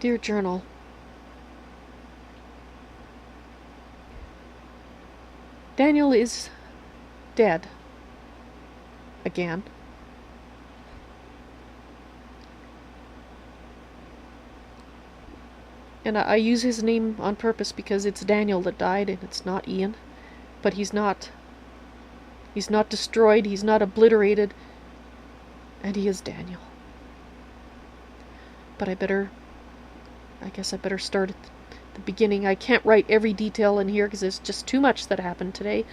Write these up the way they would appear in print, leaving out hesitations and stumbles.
Dear Journal, Daniel is dead. Again. And I use his name on purpose because it's Daniel that died and it's not Ian. But he's not destroyed, he's not obliterated, and he is Daniel. But I guess I better start at the beginning. I can't write every detail in here because there's just too much that happened today.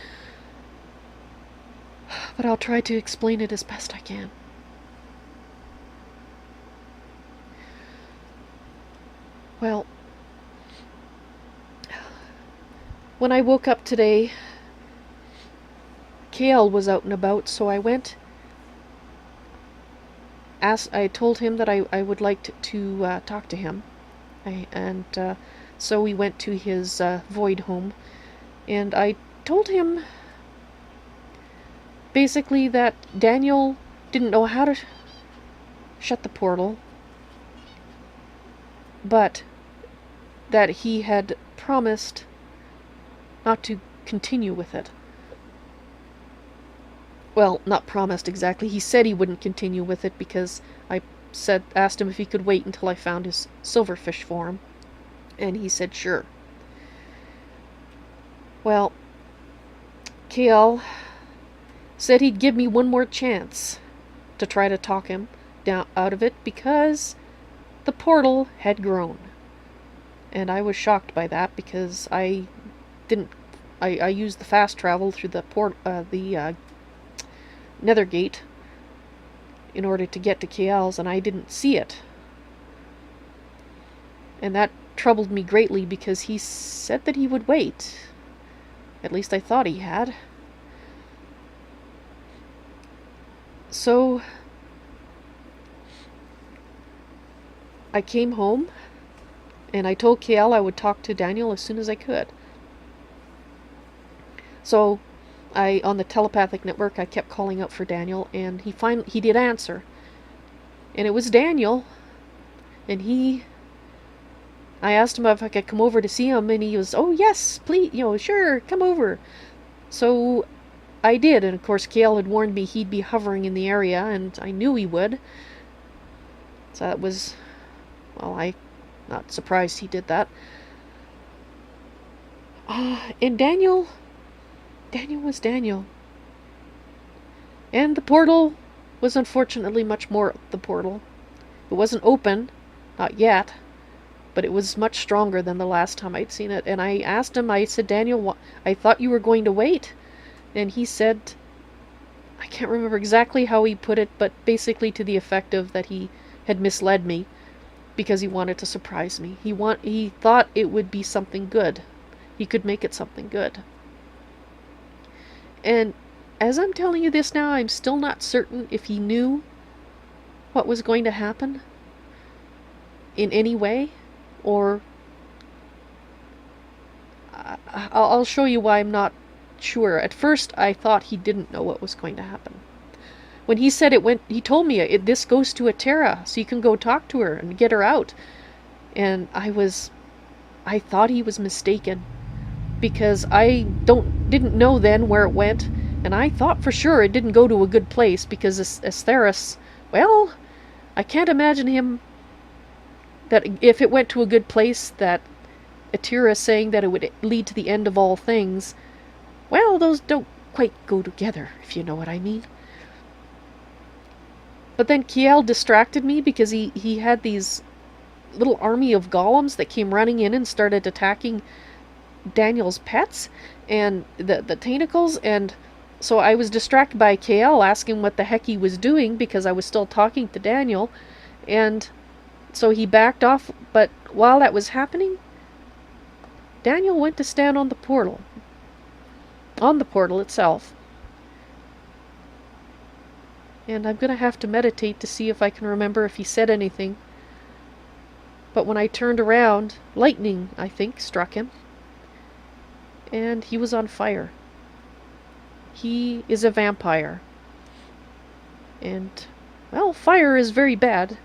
But I'll try to explain it as best I can. Well, when I woke up today, Kael was out and about, so I went. I told him that I would like to talk to him. So we went to his void home, and I told him basically that Daniel didn't know how to shut the portal, but that he had promised not to continue with it. Well, not promised exactly. He said he wouldn't continue with it because I asked him if he could wait until I found his silverfish for him. And he said sure. Well, Kael said he'd give me one more chance to try to talk him down out of it because the portal had grown. And I was shocked by that because I used the fast travel through the Nethergate in order to get to Kael's, and I didn't see it. And that troubled me greatly because he said that he would wait. At least I thought he had. So I came home and I told Kael I would talk to Daniel as soon as I could. So on the telepathic network, I kept calling out for Daniel, and he did answer. And it was Daniel. And I asked him if I could come over to see him, and he was, oh yes, please, sure, come over. So I did, and of course Kael had warned me he'd be hovering in the area, and I knew he would. So that was, well, I'm not surprised he did that. And Daniel was Daniel. And the portal was unfortunately much more the portal. It wasn't open, not yet, but it was much stronger than the last time I'd seen it. And I asked him, I said, Daniel, I thought you were going to wait. And he said, I can't remember exactly how he put it, but basically to the effect of that he had misled me because he wanted to surprise me. He thought it would be something good. He could make it something good. And as I'm telling you this now, I'm still not certain if he knew what was going to happen in any way, or I'll show you why I'm not sure. At first, I thought he didn't know what was going to happen. When he said he told me this goes to Aeterna, so you can go talk to her and get her out. And I thought he was mistaken, because I didn't know then where it went, and I thought for sure it didn't go to a good place, because Astharus, well, I can't imagine him, that if it went to a good place, that Aeterna saying that it would lead to the end of all things, well, those don't quite go together, if you know what I mean. But then Kael distracted me because he had these little army of golems that came running in and started attacking Daniel's pets and the tentacles, and so I was distracted by Kael asking what the heck he was doing because I was still talking to Daniel, and so he backed off. But while that was happening, Daniel went to stand on the portal itself, and I'm gonna have to meditate to see if I can remember if he said anything. But when I turned around, lightning, I think, struck him, and he was on fire. He is a vampire. And, well, fire is very bad.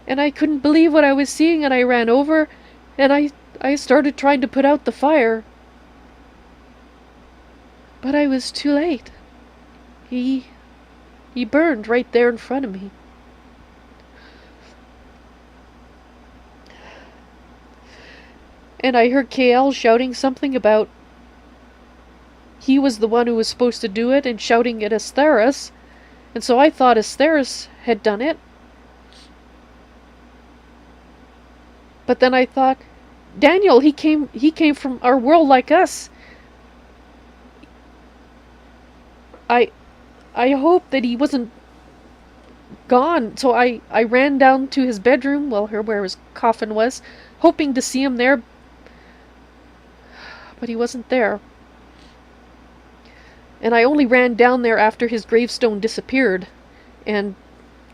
and I couldn't believe what I was seeing, and I ran over, and I started trying to put out the fire. But I was too late. He burned right there in front of me. And I heard Kael shouting something about he was the one who was supposed to do it, and shouting at Astharus, and so I thought Astharus had done it. But then I thought, Daniel, he came from our world like us. I hope that he wasn't gone, so I ran down to his bedroom, where his coffin was, hoping to see him there, but he wasn't there. And I only ran down there after his gravestone disappeared, and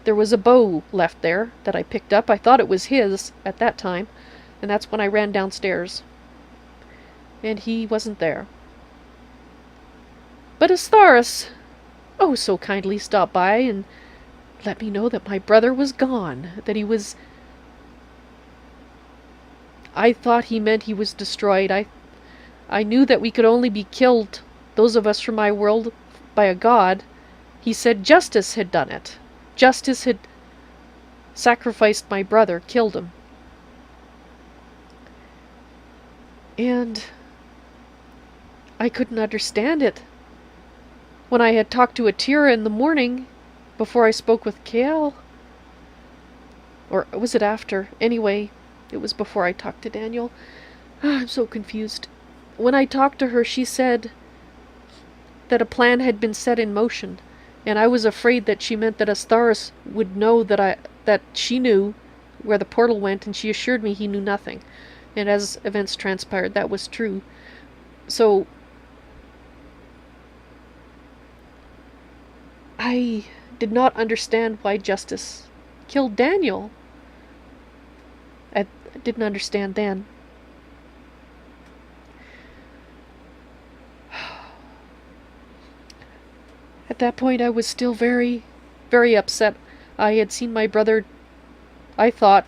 there was a bow left there that I picked up. I thought it was his at that time, and that's when I ran downstairs. And he wasn't there. But Astharus, oh, so kindly stopped by and let me know that my brother was gone, that he was... I thought he meant he was destroyed. I knew that we could only be killed, those of us from my world, by a god. He said justice had done it. Justice had sacrificed my brother, killed him. And I couldn't understand it. When I had talked to Aeterna in the morning, before I spoke with Kael, or was it after? Anyway, it was before I talked to Daniel. I'm so confused. When I talked to her, she said that a plan had been set in motion, and I was afraid that she meant that Astharus would know that she knew where the portal went, and she assured me he knew nothing. And as events transpired, that was true. So I did not understand why justice killed Daniel. I didn't understand then. At that point, I was still very, very upset. I had seen my brother, I thought,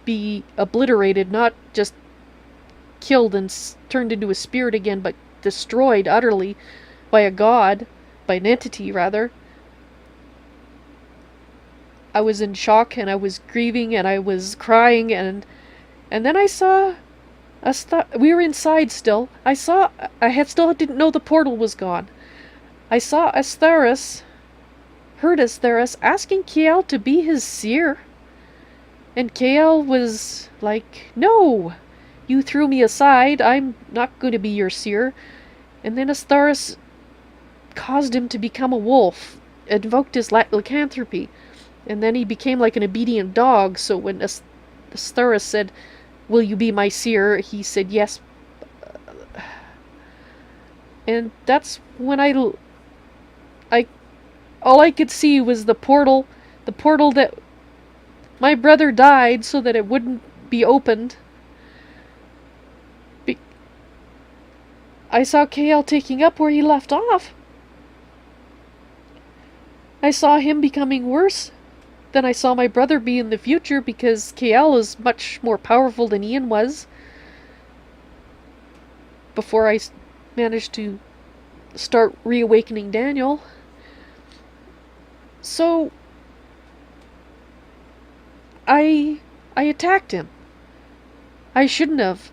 be obliterated, not just killed and turned into a spirit again, but destroyed utterly by a god, by an entity, rather. I was in shock, and I was grieving, and I was crying, and then I saw we were inside still. I still didn't know the portal was gone. I saw Astharus, heard Astharus asking Kael to be his seer. And Kael was like, no, you threw me aside, I'm not going to be your seer. And then Astharus caused him to become a wolf, invoked his lycanthropy, and then he became like an obedient dog. So when Astharus said, will you be my seer, he said yes. And that's when all I could see was the portal that my brother died so that it wouldn't be opened. I saw Kael taking up where he left off. I saw him becoming worse than I saw my brother be in the future, because Kael is much more powerful than Ian was. Before I managed to start reawakening Daniel. So I attacked him. I shouldn't have,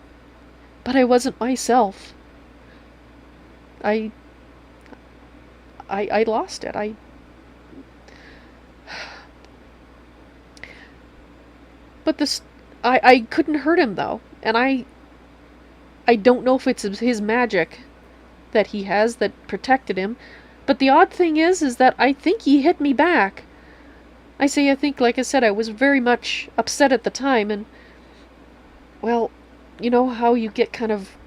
but I wasn't myself. I lost it. But I couldn't hurt him though, and I don't know if it's his magic that he has that protected him. But the odd thing is that I think he hit me back. I think, like I said, I was very much upset at the time, and, well, you know how you get kind of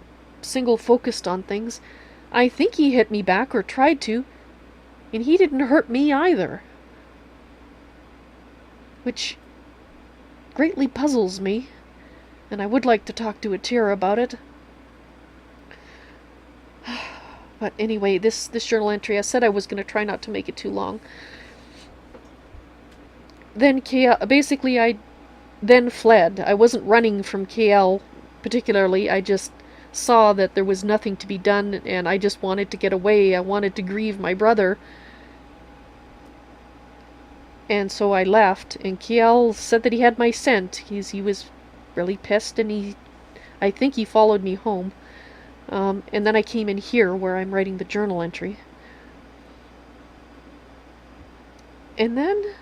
single-focused on things. I think he hit me back, or tried to, and he didn't hurt me either. Which greatly puzzles me, and I would like to talk to Aeterna about it. But anyway, this journal entry, I said I was going to try not to make it too long. then Kael, basically I then fled. I wasn't running from Kael particularly. I just saw that there was nothing to be done, and I just wanted to get away. I wanted to grieve my brother. And so I left, and Kael said that he had my scent. He was really pissed, and I think he followed me home. And then I came in here where I'm writing the journal entry. And then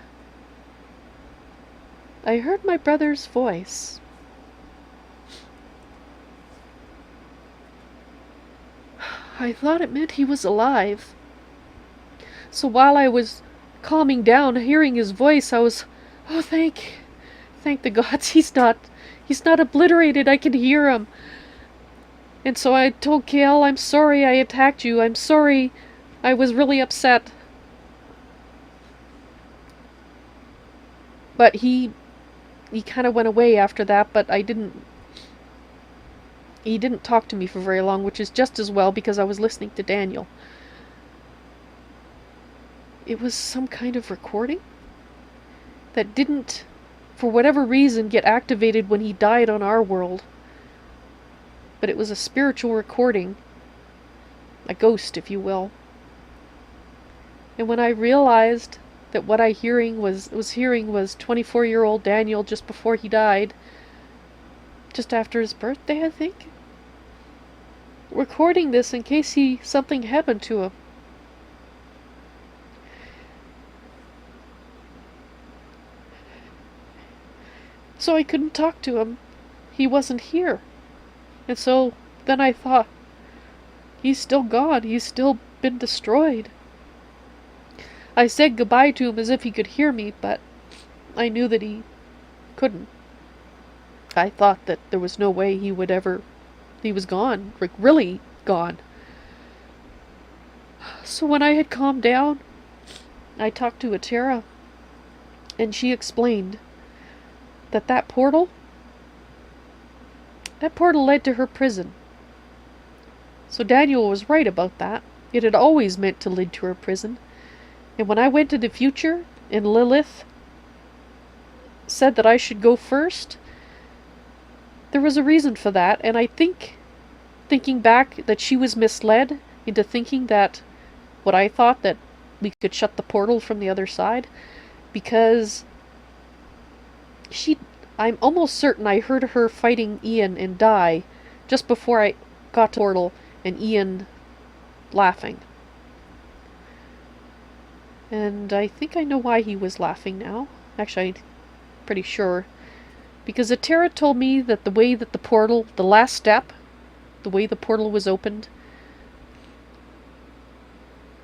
I heard my brother's voice. I thought it meant he was alive. So while I was calming down, hearing his voice, I was, oh, thank the gods, he's not obliterated. I can hear him. And so I told Kael, I'm sorry I attacked you. I'm sorry. I was really upset. But he kind of went away after that, but he didn't talk to me for very long, which is just as well because I was listening to Daniel. It was some kind of recording that didn't, for whatever reason, get activated when he died on our world. But it was a spiritual recording. A ghost, if you will. And when I realized that what I was hearing was 24-year-old Daniel just before he died, just after his birthday, I think, recording this in case something happened to him. So I couldn't talk to him. He wasn't here. And so then I thought, he's still gone. He's still been destroyed. I said goodbye to him as if he could hear me, but I knew that he couldn't. I thought that there was no way he was gone, really gone. So when I had calmed down, I talked to Aeterna, and she explained that portal led to her prison. So Daniel was right about that. It had always meant to lead to her prison. And when I went to the future, and Lillith said that I should go first, there was a reason for that, and I think, thinking back, that she was misled into thinking that what I thought, that we could shut the portal from the other side, because I'm almost certain I heard her fighting Ian and die just before I got to the portal, and Ian laughing. And I think I know why he was laughing now. Actually, I'm pretty sure. Because Aeterna told me that the way that the last step, the way the portal was opened,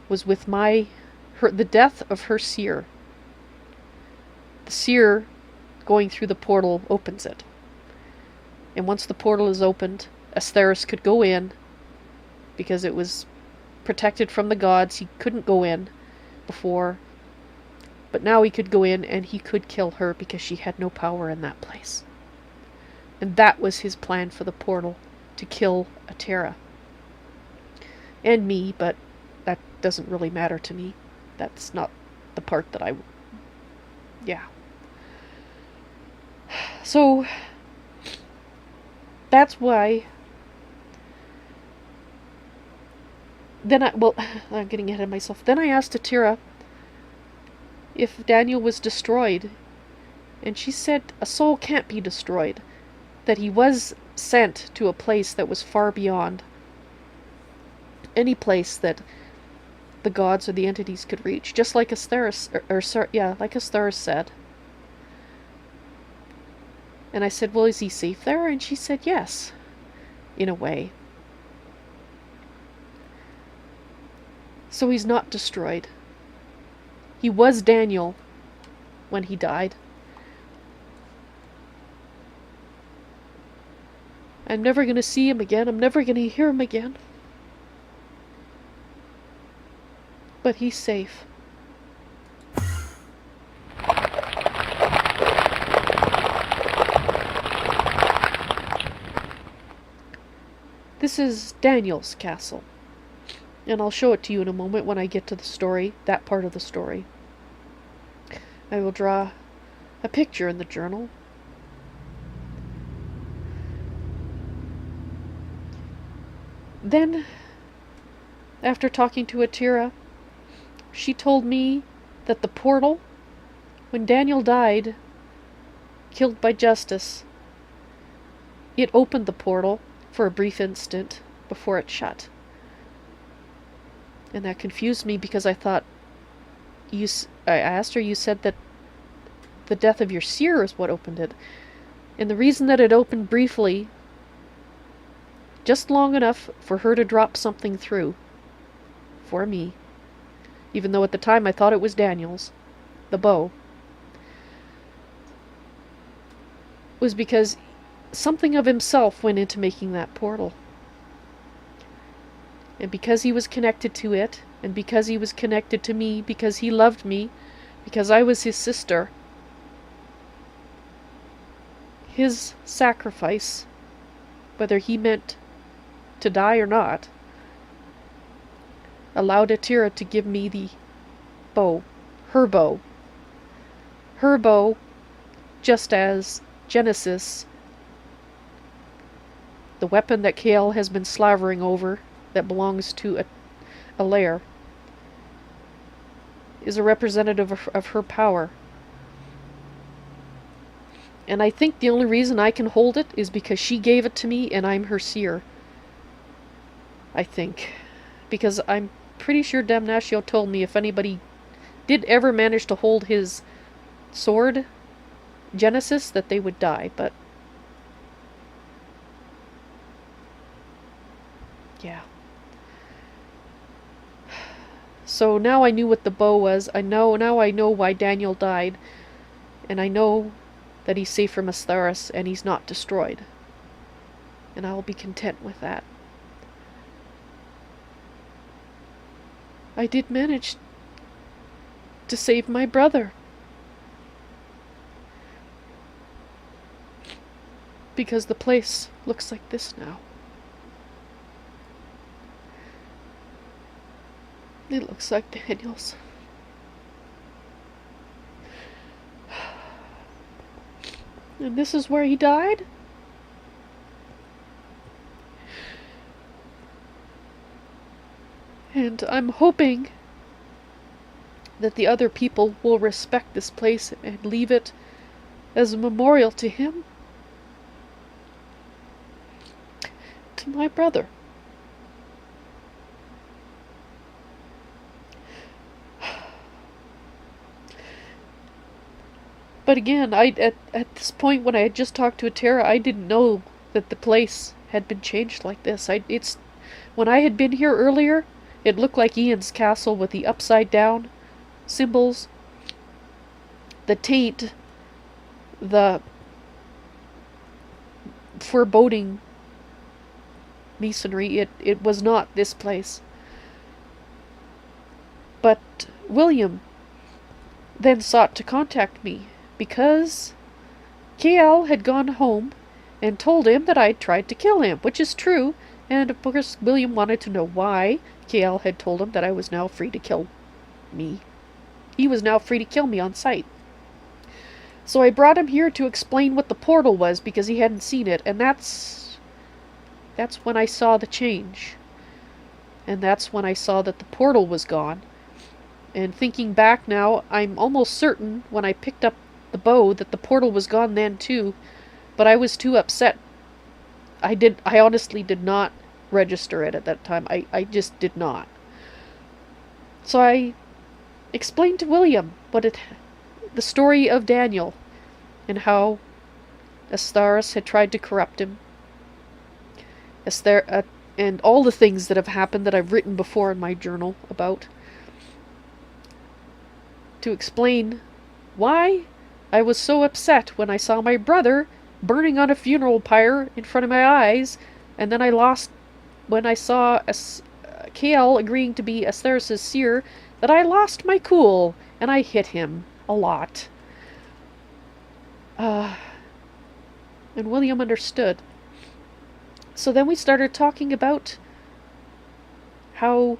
was with the death of her seer. The seer going through the portal opens it. And once the portal is opened, Astharus could go in, because it was protected from the gods. He couldn't go in before, but now he could go in, and he could kill her because she had no power in that place. And that was his plan for the portal, to kill Aeterna. And me, but that doesn't really matter to me. That's not the part that yeah. So, that's why. Then I'm getting ahead of myself. Then I asked Aeterna if Daniel was destroyed. And she said a soul can't be destroyed. That he was sent to a place that was far beyond any place that the gods or the entities could reach. Just like Astharus, like Astharus said. And I said, well, is he safe there? And she said, yes, in a way. So he's not destroyed. He was Daniel when he died. I'm never going to see him again. I'm never going to hear him again. But he's safe. This is Daniel's castle. And I'll show it to you in a moment when I get to the story, that part of the story. I will draw a picture in the journal. Then, after talking to Aeterna, she told me that the portal, when Daniel died, killed by justice, it opened the portal for a brief instant before it shut. And that confused me because I thought, I asked her, you said that the death of your seer is what opened it. And the reason that it opened briefly, just long enough for her to drop something through, for me, even though at the time I thought it was Daniel's, the bow, was because something of himself went into making that portal. And because he was connected to it, and because he was connected to me, because he loved me, because I was his sister, his sacrifice, whether he meant to die or not, allowed Aeterna to give me the bow, her bow. Her bow, just as Genesis, the weapon that Kael has been slavering over, that belongs to Alair, is a representative of her power. And I think the only reason I can hold it is because she gave it to me and I'm her seer. I think. Because I'm pretty sure Damnatio told me if anybody did ever manage to hold his sword, Genesis, that they would die, but yeah. So now I knew what the bow was. Now I know why Daniel died, and I know that he's safe from Astharus and he's not destroyed. And I will be content with that. I did manage to save my brother. Because the place looks like this now. It looks like Daniel's. And this is where he died? And I'm hoping that the other people will respect this place and leave it as a memorial to him. To my brother. But again, at this point when I had just talked to Aeterna, I didn't know that the place had been changed like this. When I had been here earlier, it looked like Ian's castle with the upside down symbols, the taint, the foreboding masonry. It was not this place. But William then sought to contact me because Kael had gone home and told him that I'd tried to kill him, which is true, and of course William wanted to know why Kael had told him that I was now free to kill me. He was now free to kill me on sight. So I brought him here to explain what the portal was because he hadn't seen it, and that's when I saw the change. And that's when I saw that the portal was gone. And thinking back now, I'm almost certain when I picked up the bow that the portal was gone then too, but I was too upset. I honestly did not register it at that time. I just did not. So I explained to William the story of Daniel and how Astharus had tried to corrupt him. And all the things that have happened that I've written before in my journal about. To explain why I was so upset when I saw my brother burning on a funeral pyre in front of my eyes, and then when I saw Kael agreeing to be Astharus' seer, that I lost my cool, and I hit him a lot. And William understood. So then we started talking about how...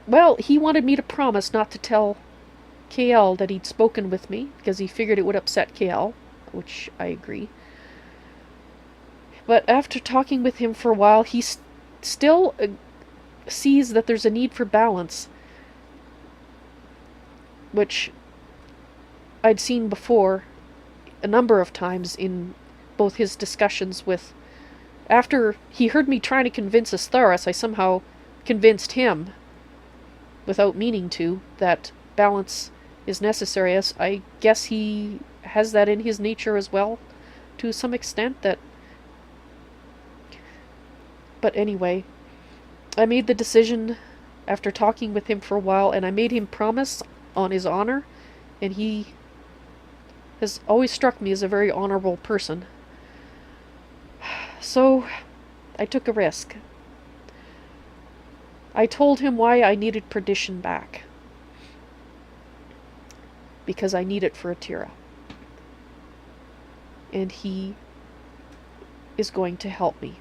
Well, he wanted me to promise not to tell Kael that he'd spoken with me, because he figured it would upset Kael, which I agree. But after talking with him for a while, he still sees that there's a need for balance, which I'd seen before a number of times in both his discussions with... After he heard me trying to convince Astharus, I somehow convinced him, without meaning to, that balance is necessary. As I guess he has that in his nature as well, to some extent. But anyway, I made the decision after talking with him for a while, and I made him promise on his honor, and he has always struck me as a very honorable person. So, I took a risk. I told him why I needed perdition back. Because I need it for Aeterna. And he is going to help me.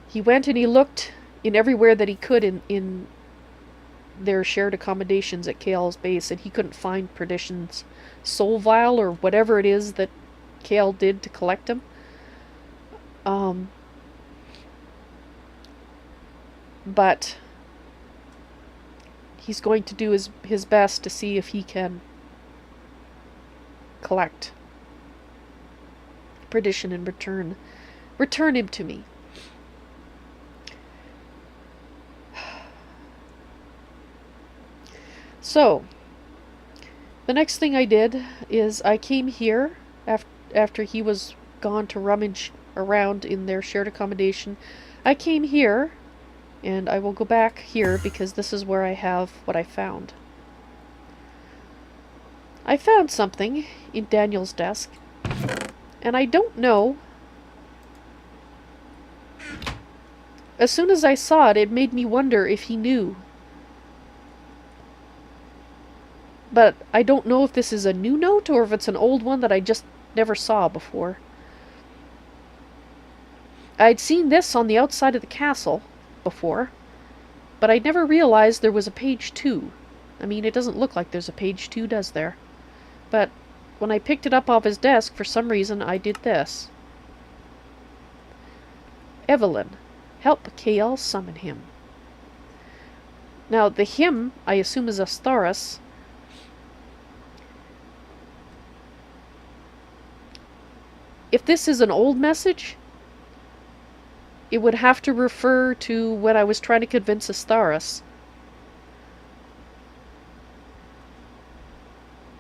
He went and he looked in everywhere that he could in their shared accommodations at Kael's base, and he couldn't find Perdition's soul vial or whatever it is that Kael did to collect him. But he's going to do his best to see if he can collect Perdition and return him to me. So, the next thing I did is I came here after he was gone to rummage around in their shared accommodation. I came here, and I will go back here because this is where I have what I found. I found something in Daniel's desk, and I don't know. As soon as I saw it, it made me wonder if he knew. But I don't know if this is a new note or if it's an old one that I just never saw before. I'd seen this on the outside of the castle before, but I never realized there was a page 2. I mean, it doesn't look like there's a page 2, does there? But when I picked it up off his desk, for some reason I did this. Evalyn, help Kael summon him. Now, the him, I assume, is Astharus. If this is an old message, it would have to refer to when I was trying to convince Astharus.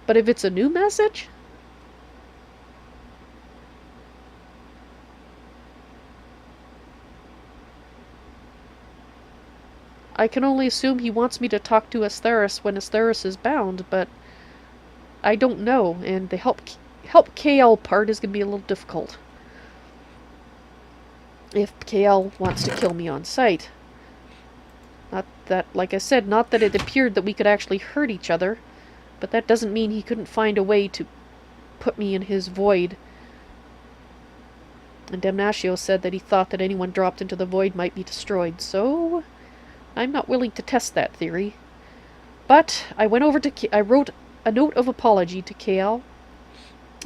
But if it's a new message, I can only assume he wants me to talk to Astharus when Astharus is bound, but I don't know, and the help Kael part is going to be a little difficult. If Kael wants to kill me on sight. Not that, like I said, not that it appeared that we could actually hurt each other, but that doesn't mean he couldn't find a way to put me in his void. And Damnatio said that he thought that anyone dropped into the void might be destroyed, so I'm not willing to test that theory. But I went over to I wrote a note of apology to Kael.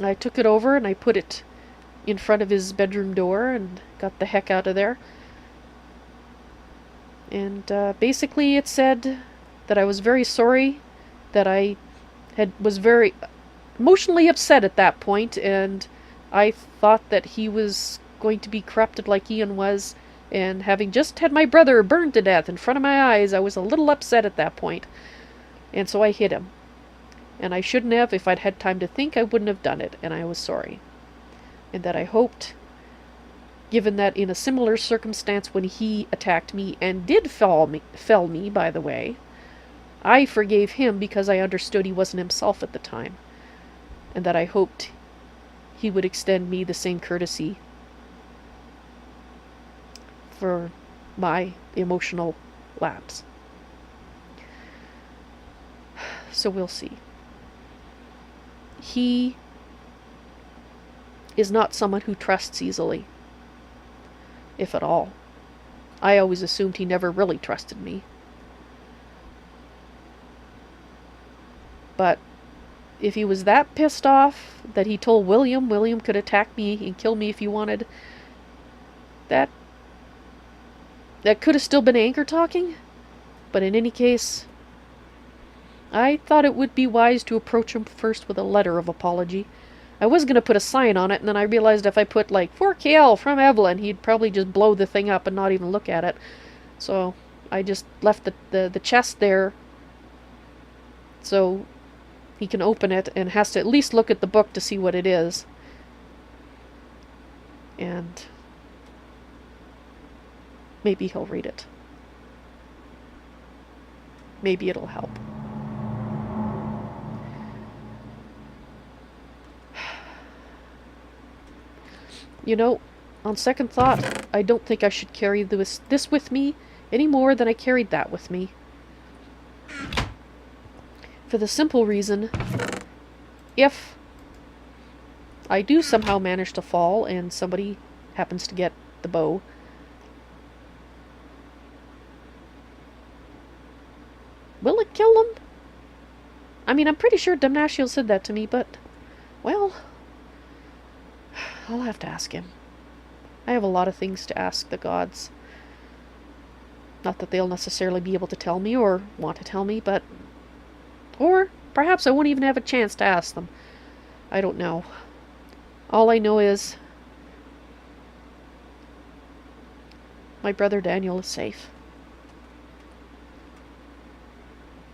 I took it over and I put it in front of his bedroom door and got the heck out of there. And basically it said that I was very sorry, that I was very emotionally upset at that point, and I thought that he was going to be corrupted like Ian was, and having just had my brother burned to death in front of my eyes, I was a little upset at that point. And so I hit him. And I shouldn't have. If I'd had time to think, I wouldn't have done it, and I was sorry. And that I hoped, given that in a similar circumstance when he attacked me and did fell me, by the way, I forgave him because I understood he wasn't himself at the time, and that I hoped he would extend me the same courtesy for my emotional lapse. So we'll see. He is not someone who trusts easily, if at all. I always assumed he never really trusted me. But if he was that pissed off that he told William could attack me and kill me if he wanted, that could have still been Anchor talking. But in any case, I thought it would be wise to approach him first with a letter of apology. I was going to put a sign on it, and then I realized if I put, like, for Kael from Evalyn, he'd probably just blow the thing up and not even look at it. So I just left the chest there so he can open it and has to at least look at the book to see what it is. And maybe he'll read it. Maybe it'll help. You know, on second thought, I don't think I should carry this with me any more than I carried that with me. For the simple reason, if I do somehow manage to fall and somebody happens to get the bow, will it kill them? I mean, I'm pretty sure Damnatio said that to me, but, well, I'll have to ask him. I have a lot of things to ask the gods. Not that they'll necessarily be able to tell me or want to tell me, but... Or perhaps I won't even have a chance to ask them. I don't know. All I know is... my brother Daniel is safe.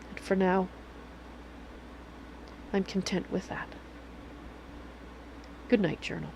And for now, I'm content with that. Good night, Journal.